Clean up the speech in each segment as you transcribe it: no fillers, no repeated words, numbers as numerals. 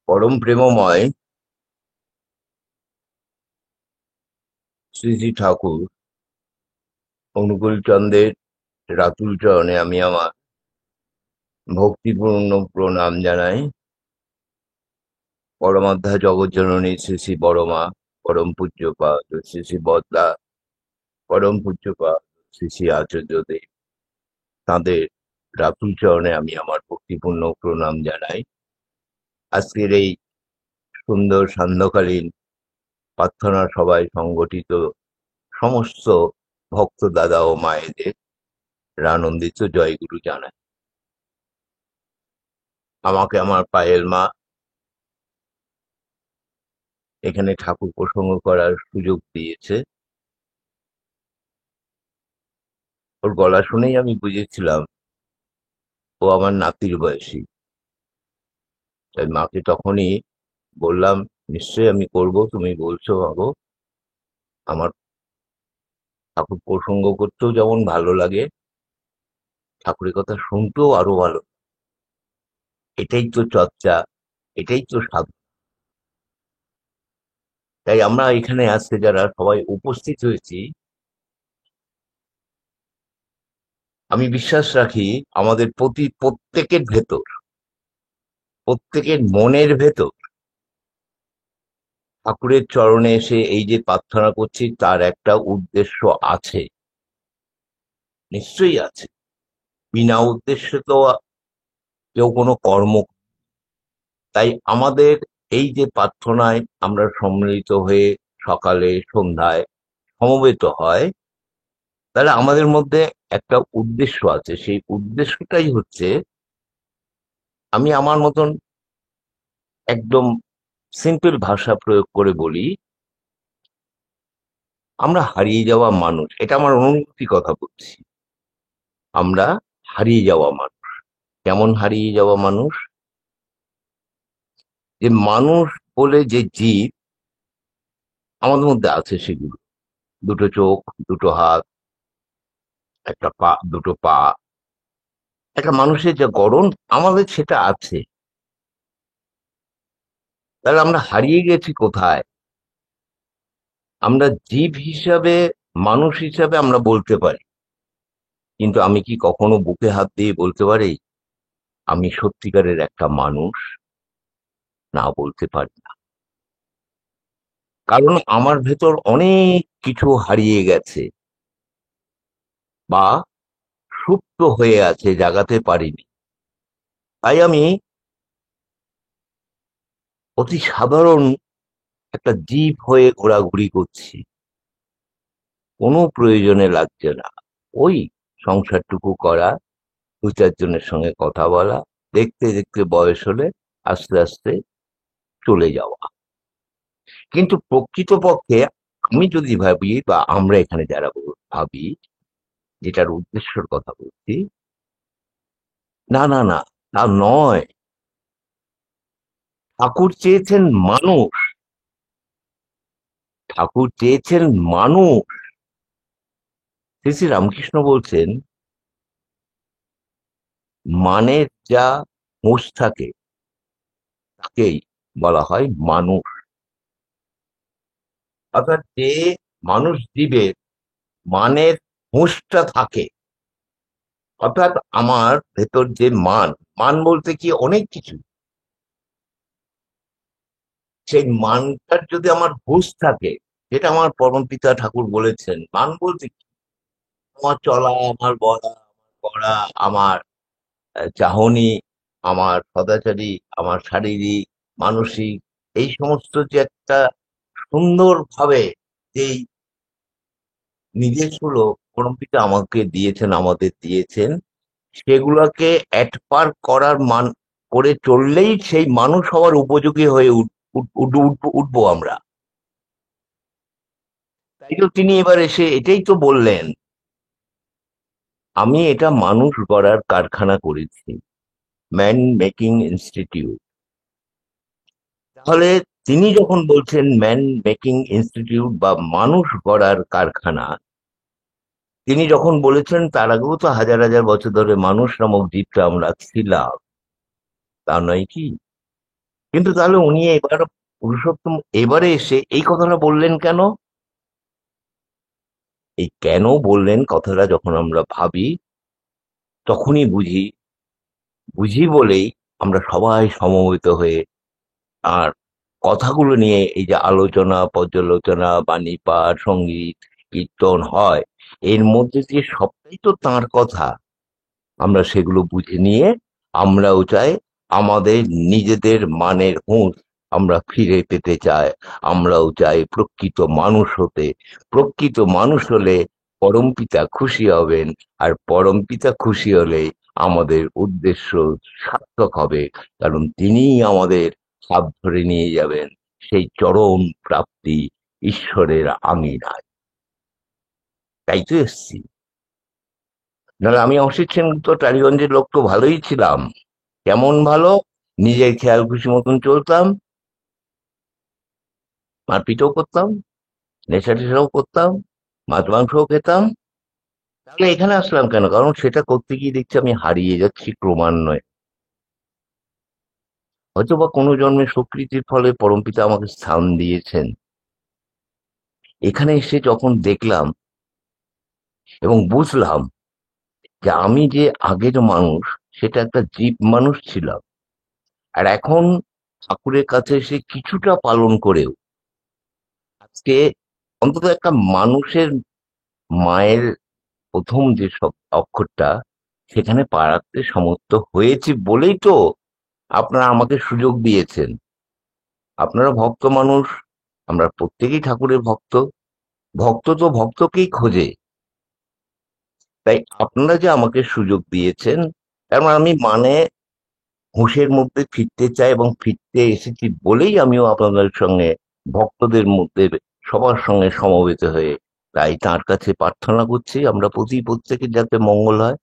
পরম প্রেমময় শ্রী শ্রী ঠাকুর অনুকূল চন্দ্রের রাতুল চরণে আমি আমার ভক্তিপূর্ণ প্রণাম জানাই। পরমাধ্যা জগজ্জননী শ্রী শ্রী বড়মা, পরম পূজ্যপাদ শ্রী শ্রী বদ্দা, পরম পূজ্যপাদ শ্রী শ্রী আচার্যদেব, তাঁদের রাতুল চরণে আমি আমার ভক্তিপূর্ণ প্রণাম জানাই। আজকের এই সুন্দর সান্ধ্যকালীন প্রার্থনা সভায় সংগঠিত সমস্ত ভক্ত দাদা ও মায়েদের আনন্দিত জয়গুরু জানাই। আমাকে আমার পায়েল মা এখানে ঠাকুর প্রসঙ্গ করার সুযোগ দিয়েছে। ওর গলা শুনেই আমি বুঝেছিলাম ও আমার নাতির বয়সী। তাই মাকে তখনই বললাম, নিশ্চয়ই আমি করব, তুমি বলছো বাবু। আমার ঠাকুর প্রসঙ্গ করতেও যেমন ভালো লাগে, ঠাকুরের কথা শুনতেও আরো ভালো। এটাই তো চর্চা, এটাই তো সাধনা। তাই আমরা এখানে আজকে যারা সবাই উপস্থিত হয়েছি, আমি বিশ্বাস রাখি আমাদের প্রত্যেকের ভেতর, প্রত্যেকের মনের ভেতর ঠাকুরের চরণে এসে এই যে প্রার্থনা করছি তার একটা উদ্দেশ্য আছে, নিশ্চয়ই আছে। বিনা উদ্দেশ্যে তো কেউ কোনো কর্ম। তাই আমাদের এই যে প্রার্থনায় আমরা সম্মিলিত হয়ে সকালে সন্ধ্যায় সমবেত হয়, তাহলে আমাদের মধ্যে একটা উদ্দেশ্য আছে। সেই উদ্দেশ্যটাই হচ্ছে, আমি আমার মতন একদম সিম্পল ভাষা প্রয়োগ করে বলি, আমরা হারিয়ে যাওয়া মানুষ। এটা আমার অনুভূতি কথা বলছি। আমরা হারিয়ে যাওয়া মানুষ। কেমন হারিয়ে যাওয়া মানুষ? যে মানুষ বলে যে জীব আমাদের মধ্যে আছে, সেগুলো দুটো চোখ, দুটো হাত, একটা পা, দুটো পা, একটা মানুষের যে গড়ন আমাদের সেটা আছে। তাহলে আমরা হারিয়ে গেছি কোথায়? আমরা জীব হিসাবে, মানুষ হিসাবে আমরা বলতে পারি, কিন্তু আমি কি কখনো বুকে হাত দিয়ে বলতে পারি আমি সত্যিকারের একটা মানুষ? না, বলতে পারি না। কারণ আমার ভেতর অনেক কিছু হারিয়ে গেছে বা সুপ্ত হয়ে আছে, জাগাতে পারিনি। তাই আমি অতি সাধারণ একটা জীব হয়ে ঘোরাঘুরি করছি, কোনো প্রয়োজনে লাগছে না। ওই সংসারটুকু করা, দু চারজনের সঙ্গে কথা বলা, দেখতে দেখতে বয়স হলে আস্তে আস্তে চলে যাওয়া। কিন্তু প্রকৃতপক্ষে আমি যদি ভাবি, বা আমরা এখানে যারা ভাবি, যেটার উদ্দেশ্যের কথা বলছি, না না না, তা নয়। ঠাকুর চেয়েছেন মানুষ, ঠাকুর চেয়েছেন মানুষ। শ্রী শ্রী রামকৃষ্ণ বলছেন, মানের যা হুঁশ থাকে তাকেই বলা হয় মানুষ। অর্থাৎ যে মানুষ জীবের মানের হুঁশটা থাকে, অর্থাৎ আমার ভেতর যে মান, মান বলতে কি অনেক কিছু, সেই মানটার যদি আমার হুঁশ থাকে, যেটা আমার পরমপিতা ঠাকুর বলেছেন, মান বলতে কি? আমার চলা, আমার বলা, আমার করা, আমার চাহনি, আমার সদাচারী, আমার শারীরিক, মানসিক, এই সমস্ত যে একটা সুন্দর ভাবে যেই নির্দেশগুলো পরমপিতা আমাকে দিয়েছেন, আমাদের দিয়েছেন, সেগুলোকে অ্যাটপার করার মান করে চললেই সেই মানুষ হওয়ার উপযোগী হয়ে উঠবো আমরা। তাই তো তিনি এবার এসে এটাই তো বললেন, আমি এটা মানুষ গড়ার কারখানা করেছি, ম্যান মেকিং ইনস্টিটিউট। তাহলে তিনি যখন বলছেন ম্যান মেকিং ইনস্টিটিউট বা মানুষ গড়ার কারখানা, তিনি যখন বলেছেন তার আগেও তো হাজার হাজার বছর ধরে মানুষ নামক জীবটা আমরা ছিলাম, তা নয় কি? কিন্তু তাহলে উনি এবার পুরুষোত্তম এবারে এসে এই কথাটা বললেন কেন? এই কেন বললেন কথাটা যখন আমরা ভাবি, তখনই বুঝি, বুঝি বলেই আমরা সবাই সমবেত হয়ে আর কথাগুলো নিয়ে এই যে আলোচনা পর্যালোচনা বাণী পাঠ সঙ্গীত কীর্তন হয়, এর মধ্যে দিয়ে সবটাই তো তাঁর কথা। আমরা সেগুলো বুঝে নিয়ে আমরাও চাই আমাদের নিজেদের মানের হুঁশ আমরা ফিরে পেতে চাই। আমরাও চাই প্রকৃত মানুষ হতে। প্রকৃত মানুষ হলে পরমপিতা খুশি হবেন, আর পরমপিতা খুশি হলে আমাদের উদ্দেশ্য সার্থক হবে, কারণ তিনিই আমাদের হাত ধরে নিয়ে যাবেন সেই চরম প্রাপ্তি ঈশ্বরের আঙিনায়। তাই তো এসছি। নাহলে আমি অসিত সেনগুপ্ত টালিগঞ্জের লোক তো ভালোই ছিলাম। কেমন ভালো? নিজের খেয়াল খুশি মতন চলতাম, মারপিটও করতাম, নেশা টেশাও করতাম, মাছ মাংসও খেতাম। তাহলে এখানে আসলাম কেন? কারণ সেটা করতে গিয়ে দেখছি আমি হারিয়ে যাচ্ছি ক্রমান্বয়ে। হয়তো বা কোনো জন্মে স্বীকৃতির ফলে পরমপিতা আমাকে স্থান দিয়েছেন। এখানে এসে যখন দেখলাম এবং বুঝলাম যে আমি যে আগের মানুষ, সেটা একটা জীব মানুষ ছিলাম, আর এখন ঠাকুরের কাছে এসে কিছুটা পালন করেও আজকে অন্তত একটা মানুষের মায়ের প্রথম যে সব অক্ষরটা সেখানে পা রাখতে সমর্থ হয়েছি বলেই তো আপনারা আমাকে সুযোগ দিয়েছেন। আপনারা ভক্ত মানুষ, আমরা প্রত্যেকেই ঠাকুরের ভক্ত। ভক্ত তো ভক্তকেই খোঁজে। তাই আপনারা যে আমাকে সুযোগ দিয়েছেন, তার মানে আমি হুঁশের মধ্যে ফিরতে চাই এবং ফিরতে এসেছি বলেই আমিও আপনাদের সঙ্গে ভক্তদের মধ্যে সবার সঙ্গে সমবেত হয়ে তাই তার কাছে প্রার্থনা করছি আমরা প্রত্যেকের যাতে মঙ্গল হয়।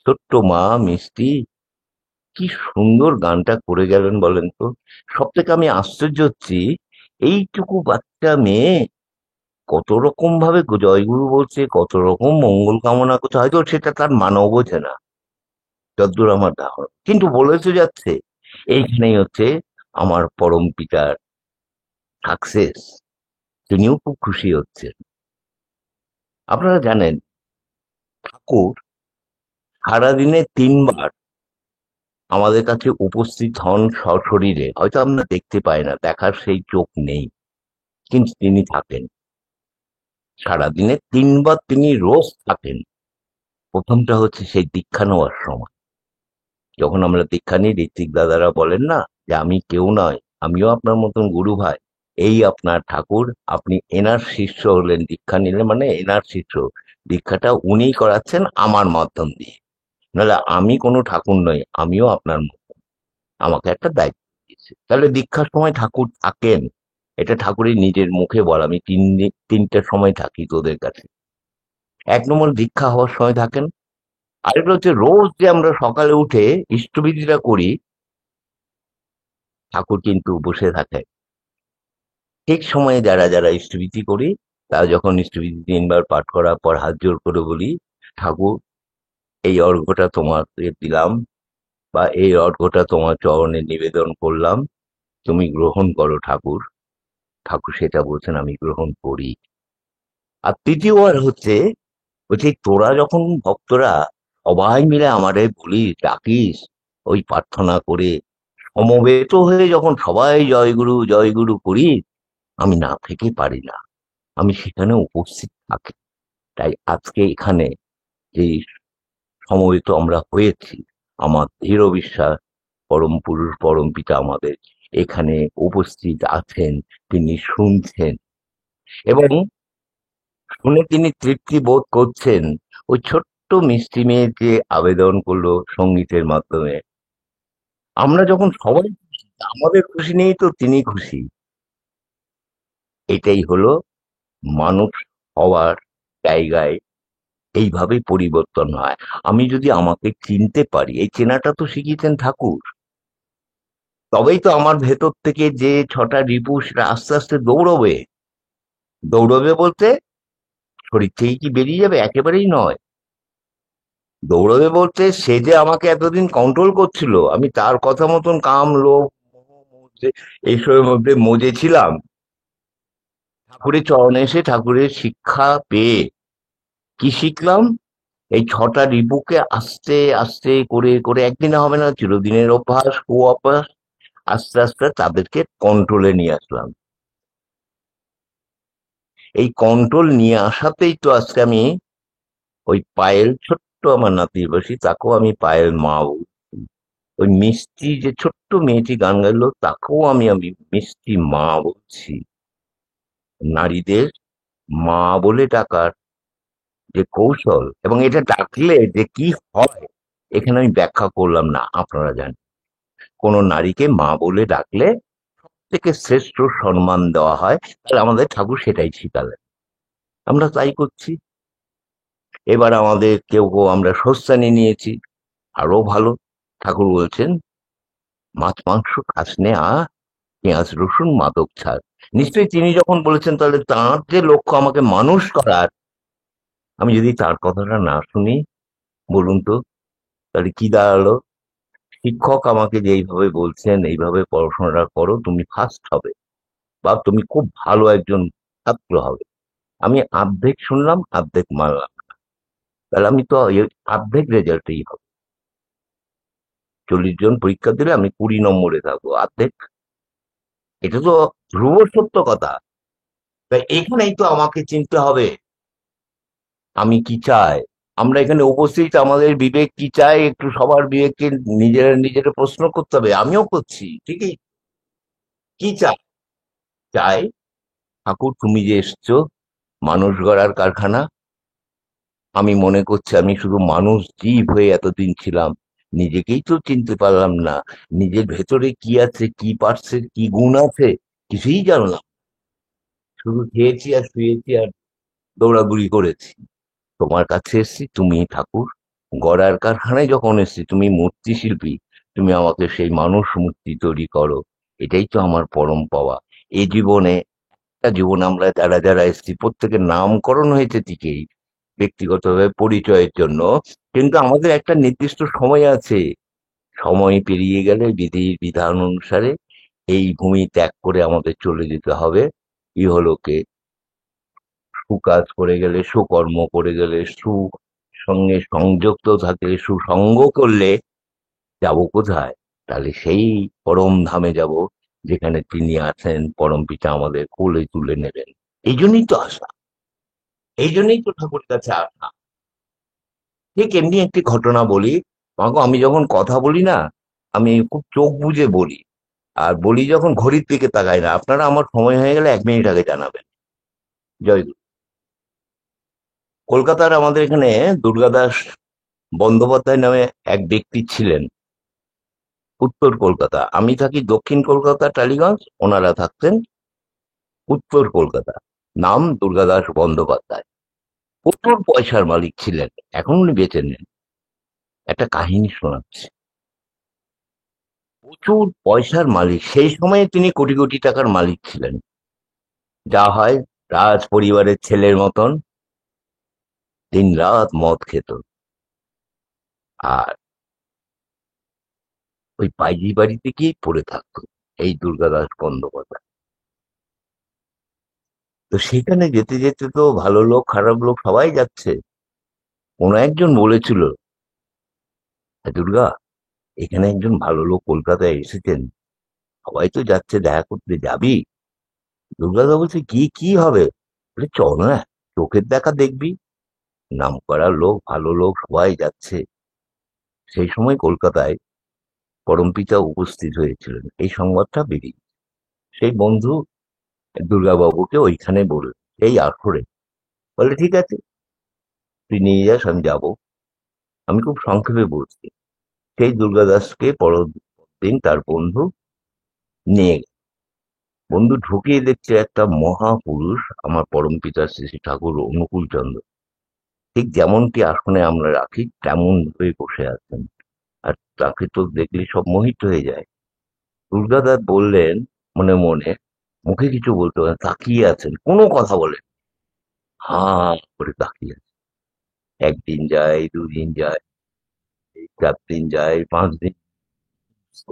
ছোট্ট মা মিষ্টি কি সুন্দর গানটা করে গেলেন বলেন তো। সব থেকে আমি আশ্চর্য হচ্ছি, এইটুকু বাচ্চা মেয়ে কত রকম ভাবে জয়গুরু বলছে, কত রকম মঙ্গল কামনা করছে, হয়তো সেটা তার মানও বোঝে না, যতদূর আমার ধারণা, কিন্তু বলে তো যাচ্ছে। এইখানেই হচ্ছে আমার পরম পিতার সাকসেস। তিনিও খুব খুশি হচ্ছেন। আপনারা জানেন ঠাকুর সারাদিনে তিনবার আমাদের কাছে উপস্থিত হন সশরীরে, হয়তো আমরা দেখতে পাই না, দেখার সেই চোখ নেই, কিন্তু তিনি থাকেন। সারাদিনে তিনবার তিনি রোজ থাকেন। প্রথমটা হচ্ছে সেই দীক্ষা নেওয়ার সময়, যখন আমরা দীক্ষা নিই, ঋত্বিক দাদারা বলেন না যে আমি কেউ নয়, আমিও আপনার মতন গুরু ভাই, এই আপনার ঠাকুর, আপনি এনার শিষ্য হলেন, দীক্ষা নিলেন মানে এনার শিষ্য। দীক্ষাটা উনিই করাচ্ছেন আমার মাধ্যম দিয়ে, নাহলে আমি কোনো ঠাকুর নই, আমিও আপনার মতো, আমাকে একটা দায়িত্ব দিয়েছে। তাহলে দীক্ষার সময় ঠাকুর থাকেন, এটা ঠাকুরের নিজের মুখে বলা। আমি তিনটার সময় থাকি তোদের কাছে। এক নম্বর দীক্ষা হওয়ার সময় থাকেন। আরেকটা হচ্ছে রোজ যে আমরা সকালে উঠে ইষ্টবিধিটা করি, ঠাকুর কিন্তু বসে থাকে। ঠিক সময়ে যারা যারা ইষ্টবিধি করি, তারা যখন ইষ্টবিধি তিনবার পাঠ করার পর হাত জোড় করে বলি, ঠাকুর এই অর্ঘ্যটা তোমাকে দিলাম, বা এই অর্ঘ্যটা তোমার চরণে নিবেদন করলাম, তুমি গ্রহণ করো ঠাকুর। ঠাকুর সেটা বলছেন আমি গ্রহণ করি। আর তৃতীয়বার হচ্ছে, বলছি তোরা যখন ভক্তরা সবাই মিলে আমারে বলিস ডাকিস, ওই প্রার্থনা করে সমবেত হয়ে যখন সবাই জয়গুরু জয়গুরু করি, আমি না থেকে পারি না, আমি সেখানে উপস্থিত থাকি। তাই আজকে এখানে যে সমবেত আমরা হয়েছি, আমার দৃঢ় বিশ্বাস পরম পুরুষ পরম পিতা আমাদের এখানে উপস্থিত আছেন, তিনি শুনছেন এবং শুনে তিনি তৃপ্তি বোধ করছেন। ওই ছোট্ট মিষ্টি মেয়ে যে আবেদন করলো সঙ্গীতের মাধ্যমে, আমরা যখন সবাই খুশি, আমাদের খুশি নেই তো তিনি খুশি। এটাই হলো মানুষ হওয়ার জায়গায়, এইভাবেই পরিবর্তন হয়। আমি যদি আমাকে চিনতে পারি, এই চেনাটা তো শিখিয়েছেন ঠাকুর, তবেই তো আমার ভেতর থেকে যে ছটা রিপু সেটা আস্তে আস্তে দৌড়বে। দৌড়বে বলতে শরীর থেকে কি বেরিয়ে যাবে? একেবারেই নয়। দৌড়বে বলতে সে যে আমাকে এতদিন কন্ট্রোল করছিল, আমি তার কথা মতন কাম লোভ মোহ এই সময়ের মধ্যে মজে ছিলাম, ঠাকুরের চরণে এসে ঠাকুরের শিক্ষা পেয়ে কি শিখলাম? এই ছটা রিপুকে আস্তে আস্তে করে করে, একদিনে হবে না, চিরদিনের অভ্যাস, কু অভ্যাস, আস্তে আস্তে তাদেরকে কন্ট্রোলে নিয়ে আসলাম। এই কন্ট্রোল নিয়ে আসাতেই তো আজকে আমি ওই পায়েল, ছোট্ট আমার নাতির বয়সী, তাকেও আমি পায়েল মা বলছি। ওই মিষ্টি যে ছোট্ট মেয়েটি গান গাইলো, তাকেও আমি আমি মিষ্টি মা বলছি। নারীদের মা বলে ডাকার যে কৌশল, এবং এটা ডাকলে যে কি হয়, এখানে আমি ব্যাখ্যা করলাম না, আপনারা জানেন। কোন নারীকে মা বলে ডাকলে থেকে শ্রেষ্ঠ সম্মান দেওয়া হয়, তাহলে আমাদের ঠাকুর সেটাই শিখালেন, আমরা তাই করছি। এবার আমাদের কেউ কেউ আমরা শস্যানি নিয়েছি, আরো ভালো। ঠাকুর বলছেন মাছ মাংস খাস নে, পেঁয়াজ রসুন মাদক ছাড়। নিশ্চয়ই তিনি যখন বলেছেন, তাহলে তাঁর যে লক্ষ্য আমাকে মানুষ করার, আমি যদি তার কথাটা না শুনি, বলুন তো, তাহলে কি দাঁড়ালো? শিক্ষক আমাকে যে এইভাবে বলছেন, এইভাবে পড়াশোনাটা করো, তুমি ফার্স্ট হবে, বা তুমি খুব ভালো একজন ছাত্র হবে, আমি অর্ধেক শুনলাম, অর্ধেক মানলাম, তাহলে আমি তো অর্ধেক রেজাল্টেই হবে। 40 জন পরীক্ষা দিলে আমি 20 নম্বরে থাকবো, অর্ধেক। এটা তো ধ্রুব সত্য কথা। তাই এখানেই তো আমাকে চিনতে হবে আমি কি চাই। আমরা এখানে উপস্থিত, আমাদের বিবেক কি চাই, একটু সবার বিবেককে নিজেরা নিজেরা প্রশ্ন করতে হবে, আমিও করছি ঠিকই। কি চাই? চাই ঠাকুর তুমি যে এসছো মানুষ গড়ার কারখানা, আমি মনে করছি আমি শুধু মানুষ জীব হয়ে এতদিন ছিলাম, নিজেকেই তো চিনতে পারলাম না। নিজের ভেতরে কি আছে, কি পারছে, কি গুণ আছে, কিছুই জানলাম। শুধু খেয়েছি আর শুয়েছি আর দৌড়াদৌড়ি করেছি। তোমার কাছে এসেছি, তুমি ঠাকুর গড়ার কারখানায় যখন এসেছি, তুমি মূর্তি শিল্পী, তুমি আমাকে সেই মানুষ মূর্তি তৈরি করো। এটাই তো আমার পরম পাওয়া। এই জীবনে, একটা জীবন আমরা যারা যারা এসেছি, প্রত্যেকের নামকরণ হয়েছে ঠিকই ব্যক্তিগতভাবে পরিচয়ের জন্য, কিন্তু আমাদের একটা নির্দিষ্ট সময় আছে। সময় পেরিয়ে গেলে বিধির বিধান অনুসারে এই ভূমি ত্যাগ করে আমাদের চলে যেতে হবে ইহলোকে। সুকাজ করে গেলে, সুকর্ম করে গেলে, সঙ্গে সংযুক্ত থাকলে, সুসঙ্গ করলে যাব কোথায়? তাহলে সেই পরম ধামে যাব, যেখানে তিনি আছেন, পরম পিতা আমাদের কোলে তুলে নেবেন। এই জন্যই তো আসা, এই জন্যই তো ঠাকুরের কাছে আসা। ঠিক এমনি একটি ঘটনা বলি। মাগো, আমি যখন কথা বলি না, আমি খুব চোখ বুজে বলি, আর বলি যখন ঘড়ির দিকে তাকাই না। আপনারা আমার সময় হয়ে গেলে 1 মিনিট আগে জানাবেন। জয় গুরু। কলকাতার আমাদের এখানে দুর্গাদাস বন্দ্যোপাধ্যায় নামে এক ব্যক্তি ছিলেন, উত্তর কলকাতা। আমি থাকি দক্ষিণ কলকাতা টালিগঞ্জ, ওনারা থাকতেন উত্তর কলকাতা। নাম দুর্গাদাস বন্দ্যোপাধ্যায়। প্রচুর পয়সার মালিক ছিলেন, এখন উনি বেঁচে নেন। একটা কাহিনী শোনাচ্ছি। প্রচুর পয়সার মালিক, সেই সময়ে তিনি কোটি কোটি টাকার মালিক ছিলেন। যা হয়, রাজ পরিবারের ছেলের মতন দিন রাত মদ খেত, আর ওই পাইজি বাড়িতে গিয়ে পড়ে থাকতো এই দুর্গাদাস বন্দ্যোপাধ্যায়। তো সেখানে যেতে যেতে তো ভালো লোক খারাপ লোক সবাই যাচ্ছে। কোনো একজন বলেছিল, দুর্গা, এখানে একজন ভালো লোক কলকাতায় এসেছেন, সবাই তো যাচ্ছে, দেখা করতে যাবি? দুর্গাদা বলছে, কি কি হবে? বলে, চল না, চোখের দেখা দেখবি, নাম করা লোক, ভালো লোক সবাই যাচ্ছে। সেই সময় কলকাতায় পরমপিতা উপস্থিত হয়েছিলেন, এই সংবাদটা বেরিয়ে। সেই বন্ধু দুর্গাবাবুকে ওইখানে বলল, এই আসরে। বলে, ঠিক আছে, তুই নিয়ে যাস, আমি যাবো। আমি খুব সংক্ষেপে বলছি। সেই দুর্গাদাসকে পরের দিন তার বন্ধু নিয়ে গেল। বন্ধু ঢুকিয়ে দেখছে একটা মহাপুরুষ, আমার পরমপিতা শ্রী শ্রী ঠাকুর অনুকূল চন্দ্র, ঠিক যেমনটি আসনে আমরা রাখি তেমন ভাবে বসে আছেন। আর তাকে তো দেখলে সব মোহিত হয়ে যায়। দুর্গাদাস বললেন মনে মনে, মুখে কিছু বলতে পারেন, তাকিয়ে আছেন, কোনো কথা বলেন, হা করে তাকিয়ে আছেন। 1 দিন যায়, 2 দিন যায়, 4 দিন যায়, 5 দিন।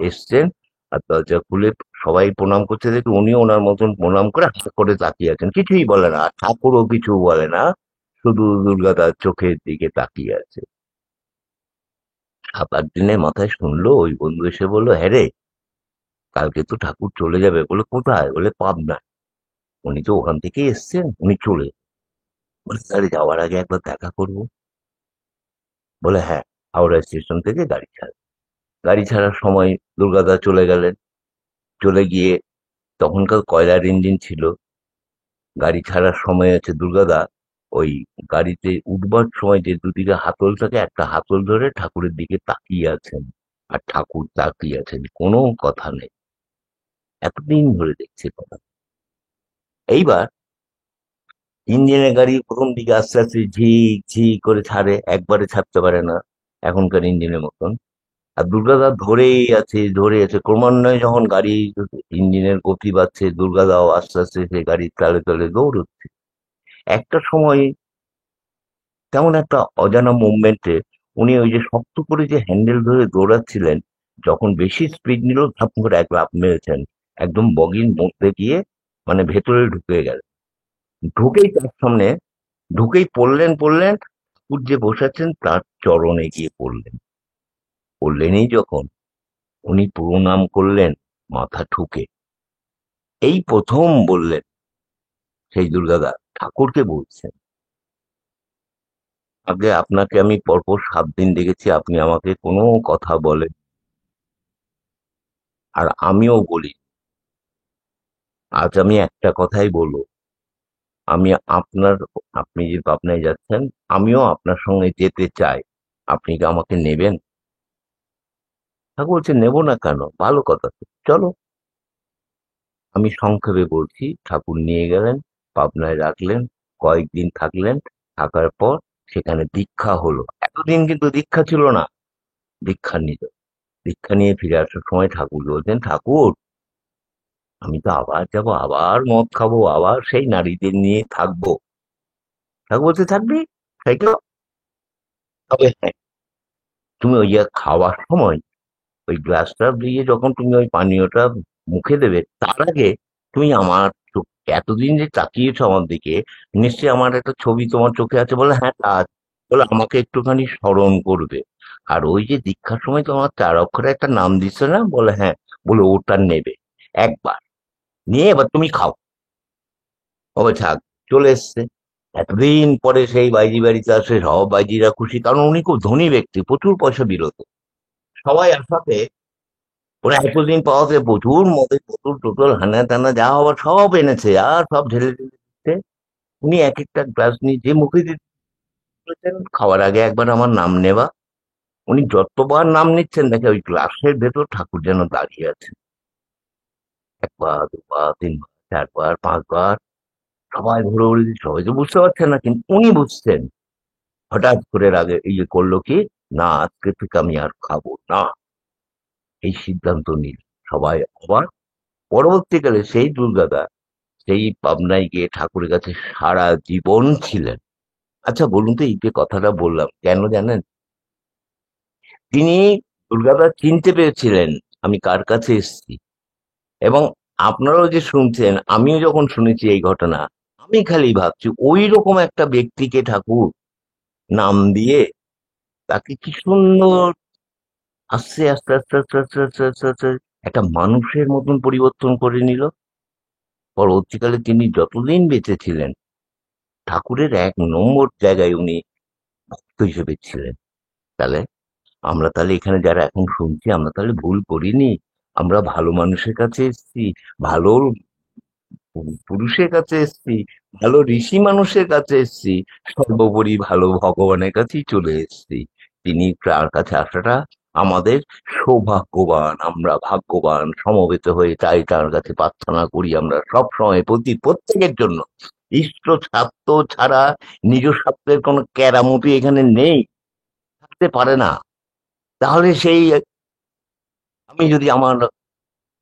এসছেন আর দরজা খুলে সবাই প্রণাম করছে দেখে উনিও ওনার মতন প্রণাম করে হাত করে তাকিয়ে আছেন, কিছুই বলে না, ঠাকুরও কিছু বলে না, শুধু দুর্গা তার চোখের দিকে তাকিয়ে আছে। 7-8 দিনের মাথায় শুনলো, ওই বন্ধু এসে বললো, হ্যাঁ রে, কালকে তো ঠাকুর চলে যাবে। বলে কোথায়? বলে পাবনা। উনি তো ওখান থেকে এসছেন, উনি চলে। বলে তাহলে যাওয়ার আগে একবার দেখা করবো। বলে হ্যাঁ, হাওড়া স্টেশন থেকে গাড়ি ছাড়ে। গাড়ি ছাড়ার সময় দুর্গাদা চলে গেলেন। চলে গিয়ে, তখনকার কয়লার ইঞ্জিন ছিল, গাড়ি ছাড়ার সময় আছে দুর্গাদা ওই গাড়িতে উঠবার সময় যে দুদিকে হাতল থাকে, একটা হাতল ধরে ঠাকুরের দিকে তাকিয়ে আছেন। আর ঠাকুর তাকিয়ে আছেন, কোনো কথা নেই। এতদিন ধরে দেখছি কথা। এইবার ইঞ্জিনের গাড়ি প্রথম দিকে আস্তে আস্তে ঝিক ঝিক করে ছাড়ে, একবারে ছাড়তে পারে না এখনকার ইঞ্জিনের মতন। আর দুর্গাদা ধরেই আছে, ধরে আছে। ক্রমান্বয়ে যখন গাড়ি ইঞ্জিনের গতি বাড়ছে, দুর্গাদাও আস্তে আস্তে সে গাড়ির তালে তালে দৌড়চ্ছে। একটা সময় তেমন একটা অজানা মুভমেন্টে উনি ওই যে শক্ত করে যে হ্যান্ডেল ধরে দৌড়াচ্ছিলেন, যখন বেশি স্পিড নিল, ধাপ করে এক লাফ মেরেছেন, একদম বগির মধ্যে গিয়ে, মানে ভেতরে ঢুকে গেল। ঢুকেই তার সামনে, ঢুকেই পড়লেন, ঠাকুর যে বসেছেন তার চরণে গিয়ে পড়লেন। পড়লেনই যখন, উনি প্রণাম করলেন মাথা ঠুকে। এই প্রথম বললেন, সেই দুর্গাদা ঠাকুরকে বলছেন, আগে আপনাকে আমি পরপর 7 দিন দেখেছি, আপনি আমাকে কোনো কথা বলেন, আর আমিও বলি। আজ আমি একটা কথাই বলবো, আমি আপনার, আপনি যে পাবনায় যাচ্ছেন, আমিও আপনার সঙ্গে যেতে চাই। আপনি কি আমাকে নেবেন? ঠাকুর বলছে, নেবো না কেন, ভালো কথা তো, চলো। আমি সংক্ষেপে বলছি, ঠাকুর নিয়ে গেলেন, পাবনায় রাখলেন, কয়েকদিন থাকলেন। থাকার পর সেখানে দীক্ষা হলো। এতদিন কিন্তু দীক্ষা ছিল না। দীক্ষা নিল। দীক্ষা নিয়ে ফিরে আসার সময় ঠাকুর বলছেন, ঠাকুর, আমি তো আবার যাব, আবার মদ খাবো, আবার সেই নারীদের নিয়ে থাকবো। ঠাকুর বলছে, থাকবি, তাই তো। তবে হ্যাঁ, তুমি ওই যে খাওয়ার সময় ওই গ্লাসটা দিয়ে যখন তুমি ওই পানীয়টা মুখে দেবে, তার আগে তুমি আমার এতদিন যে তাকিয়েছো আমার দিকে, নিশ্চয়ই আমার একটা ছবি তোমার চোখে আছে। বলে হ্যাঁ, তা আছে। বলে আমাকে একটুখানি স্মরণ করবে। আর ওই যে দীক্ষার সময় তোমার 4 অক্ষরে একটা নাম দিচ্ছে না? বলে হ্যাঁ। বলে ওটা নেবে একবার, নিয়ে এবার তুমি খাও। ও থাক, চলে এসছে। এতদিন পরে সেই বাইজি বাড়িতে আসে, সব বাইজিরা খুশি, কারণ উনি খুব ধনী ব্যক্তি, প্রচুর পয়সা বিরত। সবাই একসাথে, ওরা এতদিন পাওয়াতে প্রচুর মদের বোতল টোতল হানা টানা যা হওয়ার সব এনেছে, আর সব ঢেলে ঢেলে দিচ্ছে। উনি এক একটা গ্লাস নিয়ে যে মুখে দিতে বলেছেন, খাওয়ার আগে একবার আমার নাম নেবা। উনি যতবার নাম নিচ্ছেন, দেখে ওই গ্লাসের ভেতর ঠাকুর যেন দাঁড়িয়ে আছে। একবার, দুবার, তিনবার, চারবার, 5বার। সবাই ঘুরে ঘুরে দিচ্ছে, সবাই তো বুঝতে পারছেন না, কিন্তু উনি বুঝছেন। হঠাৎ করে আগে ইয়ে করলো কি, না আজকে থেকে আমি আর খাবো না, এই সিদ্ধান্ত নিল। সবাই অবাক। পরবর্তীকালে সেই দুর্গাদা সেই পাবনায় গিয়ে ঠাকুরের কাছে সারা জীবন ছিলেন। আচ্ছা বলুন তো, এই যে কথাটা বললাম কেন জানেন? তিনি, দুর্গাদা চিনতে পেরেছিলেন আমি কার কাছে এসেছি। এবং আপনারাও যে শুনছেন, আমিও যখন শুনেছি এই ঘটনা, আমি খালি ভাবছি ওই রকম একটা ব্যক্তিকে ঠাকুর নাম দিয়ে তাকে কি সুন্দর আস্তে আস্তে আস্তে আস্তে আস্তে আস্তে আস্তে আস্তে একটা মানুষের মতন পরিবর্তন করে নিল। পরবর্তীকালে তিনি যতদিন বেঁচে ছিলেন, ঠাকুরের 1 নম্বর জায়গায় উনি ভক্ত হিসেবে ছিলেন। তাহলে আমরা, তাহলে এখানে যারা এখন শুনছি, আমরা তাহলে ভুল করিনি। আমরা ভালো মানুষের কাছে এসেছি, ভালো পুরুষের কাছে এসেছি, ভালো ঋষি মানুষের কাছে এসেছি, সর্বোপরি ভালো ভগবানের কাছেই চলে এসেছি। তিনি তার কাছে আসাটা আমাদের সৌভাগ্যবান, আমরা ভাগ্যবান সমবেত হয়ে তাই তার কাছে প্রার্থনা করি আমরা সব সময়, প্রত্যেকের জন্য। ইষ্ট স্বার্থ ছাড়া নিজ স্বার্থের কোনো কেরামতি এখানে নেই, থাকতে পারে না। তাহলে সেই, আমি যদি আমার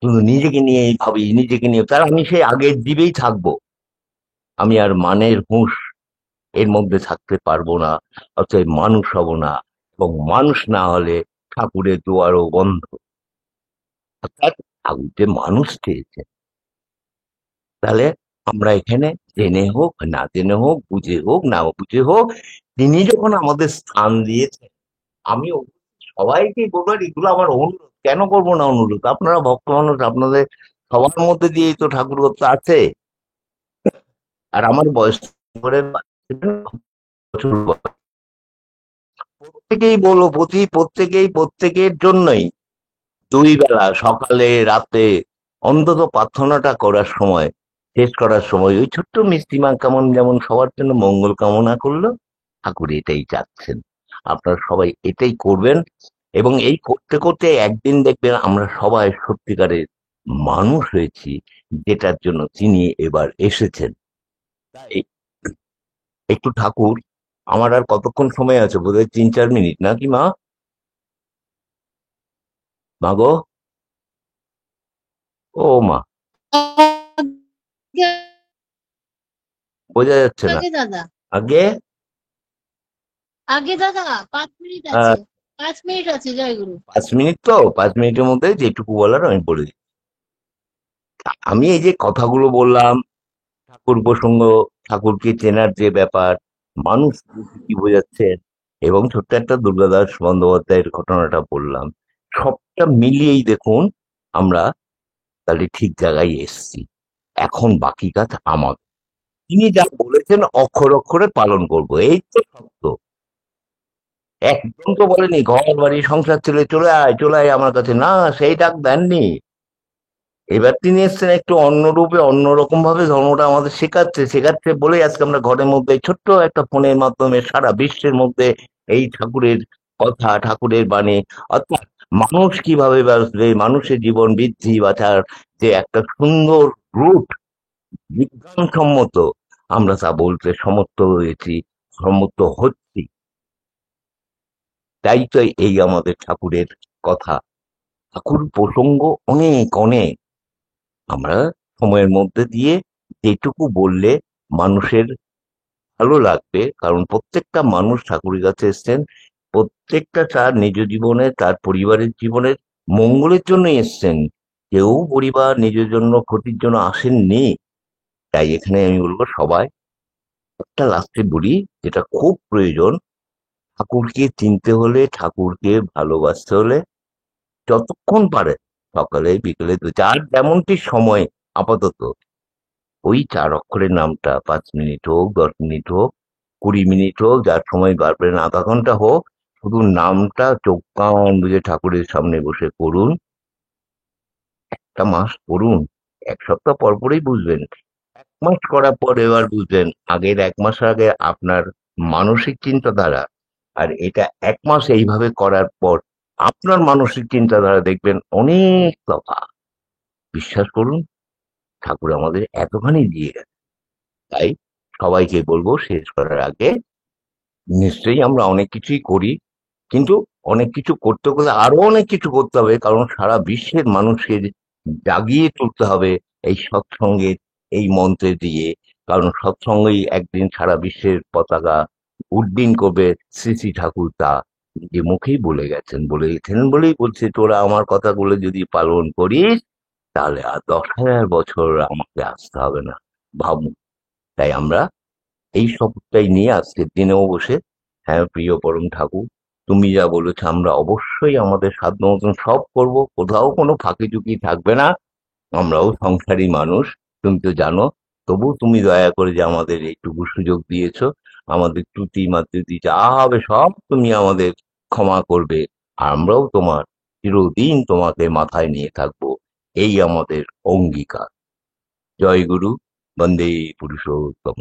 শুধু নিজেকে নিয়েই ভাবি, নিজেকে নিয়ে, তাহলে আমি সেই আগের জীবেই থাকবো। আমি আর মানের হুঁশ এর মধ্যে থাকতে পারবো না। অতএব মানুষ হব না, এবং মানুষ না হলে ঠাকুরের দুয়ারও বন্ধ। অর্থাৎ ঠাকুর যে মানুষ চেয়েছেন, তাহলে আমরা এখানে জেনে হোক না জেনে হোক, বুঝে হোক না বুঝে হোক, তিনি যখন আমাদের স্থান দিয়েছেন, আমি সবাইকে বলবার এগুলো আমার অনুরোধ। কেন করবো না অনুরোধ? আপনারা ভক্ত মানুষ, আপনাদের সবার মধ্যে দিয়েই তো ঠাকুরত্ব আছে। আর আমার বয়স করে বছর বয়স। প্রত্যেকেই বলো, প্রত্যেকেই প্রত্যেকের জন্যই দুই বেলা সকালে রাতে অন্তত প্রার্থনাটা করার সময়, শেষ করার সময় ওই ছোট্ট মিষ্টি মা কেমন যেমন সবার জন্য মঙ্গল কামনা করলো, ঠাকুর এটাই চাচ্ছেন। আপনারা সবাই এটাই করবেন, এবং এই করতে করতে একদিন দেখবেন আমরা সবাই সত্যিকারের মানুষ হয়েছি, যেটার জন্য তিনি এবার এসেছেন। তাই একটু ঠাকুর, আমার আর কতক্ষণ সময় আছে? বোধহয় 3-4 মিনিট, নাকি মা? মা গো, ও মা, আগে বোঝা যাচ্ছে না। আগে দাদা, আগে আগে দাদা, 5 মিনিট আহ, আছে। 5 মিনিট আছে, জয়গুরু। 5 মিনিট, তো 5 মিনিটের মধ্যে যেটুকু বলার আমি বলে দিই। আমি এই যে কথাগুলো বললাম, ঠাকুর প্রসঙ্গ, ঠাকুরকে চেনার যে ব্যাপার, মানুষ কি বোঝাচ্ছেন, এবং ছোট্ট একটা দুর্গাদাস বন্দ্যোপাধ্যায়ের ঘটনাটা বললাম, সবটা মিলিয়েই দেখুন আমরা তাহলে ঠিক জায়গায় এসছি। এখন বাকি কাজ আমার। তিনি যা বলেছেন অক্ষরে অক্ষরে পালন করব, এই তো সত্য। একদম তো বলেনি ঘর বাড়ি সংসার ছেলে চলে আয় চলে আয় আমার কাছে, না, সেই ডাক দেননি। এবার তিনি এসছেন একটু অন্য রূপে, অন্যরকম ভাবে ধর্মটা আমাদের শেখাচ্ছে শেখাচ্ছে বলেই আজকে আমরা ঘরের মধ্যে ছোট্ট একটা ফোনের মাধ্যমে সারা বিশ্বের মধ্যে এই ঠাকুরের কথা, ঠাকুরের বাণী, অর্থাৎ মানুষ কিভাবে বাঁচবে, মানুষের জীবন বৃদ্ধি বাঁচার যে একটা সুন্দর রুট, বিজ্ঞানসম্মত, আমরা তা বলতে সমর্থ হয়েছি, সম্মত হচ্ছি। তাই তো এই আমাদের ঠাকুরের কথা, ঠাকুর প্রসঙ্গ অনেক অনেক। আমরা সময়ের মধ্যে দিয়ে যেটুকু বললে মানুষের ভালো লাগবে, কারণ প্রত্যেকটা মানুষ ঠাকুরের কাছে এসছেন, প্রত্যেকটা তার নিজ জীবনে, তার পরিবারের জীবনের মঙ্গলের জন্য এসছেন। কেউ পরিবার নিজের জন্য ক্ষতির জন্য আসেননি। তাই এখানে আমি বলবো সবাই একটা লাস্টে বলি, যেটা খুব প্রয়োজন, ঠাকুরকে চিনতে হলে, ঠাকুরকে ভালোবাসতে হলে যতক্ষণ পারে, সকালে বিকেলে যার যেমনটি সময় আপাতত, ওই 4 অক্ষরের নামটা 5 মিনিট হোক, 10 মিনিট হোক, 20 মিনিট হোক, যার সময় বার করেন, আধা ঘন্টা হোক, শুধু নামটা চোখ কান বুঝে ঠাকুরের সামনে বসে করুন। একটা মাস করুন, 1 সপ্তাহ পর পরেই বুঝবেন। 1 মাস করার পর এবার বুঝবেন আগের 1 মাস আগে আপনার মানসিক চিন্তাধারা, আর এটা 1 মাস এইভাবে করার পর আপনার মানসিক চিন্তাধারা দেখবেন অনেক তফাৎ। বিশ্বাস করুন, ঠাকুর আমাদের এতখানি দিয়ে গেছে। তাই সবাইকে বলবো শেষ করার আগে, নিশ্চয়ই আমরা অনেক কিছুই করি, কিন্তু অনেক কিছু করতে গেলে আরো অনেক কিছু করতে হবে, কারণ সারা বিশ্বের মানুষের জাগিয়ে তুলতে হবে এই সৎসঙ্গের এই মন্ত্রে দিয়ে। কারণ সৎসঙ্গই একদিন সারা বিশ্বের পতাকা উড্ডীন করবে। শ্রী শ্রী ঠাকুর তা নিজে মুখেই বলে গেছেন বলেই বলছে, তোরা আমার কথাগুলো যদি পালন করিস, তাহলে আর 10,000 বছর আমাকে আসতে হবে না। ভাবুন। তাই আমরা এই সবটাই নিয়ে আজকের দিনেও বসে, হ্যাঁ প্রিয় পরম ঠাকুর, তুমি যা বলেছো আমরা অবশ্যই আমাদের সাধ্য মতন সব করব, কোথাও কোনো ফাঁকি ঝুঁকি থাকবে না। আমরাও সংসারী মানুষ, তুমি তো জানো। তবু তুমি দয়া করে যে আমাদের এইটুকু সুযোগ দিয়েছো, আমাদের ত্রুটি মাত্রুটি যা হবে সব তুমি আমাদের ক্ষমা করবে। আর আমরাও তোমার চিরদিন তোমাকে মাথায় নিয়ে থাকবো, এই আমাদের অঙ্গীকার। জয় গুরু, বন্দে পুরুষোত্তম।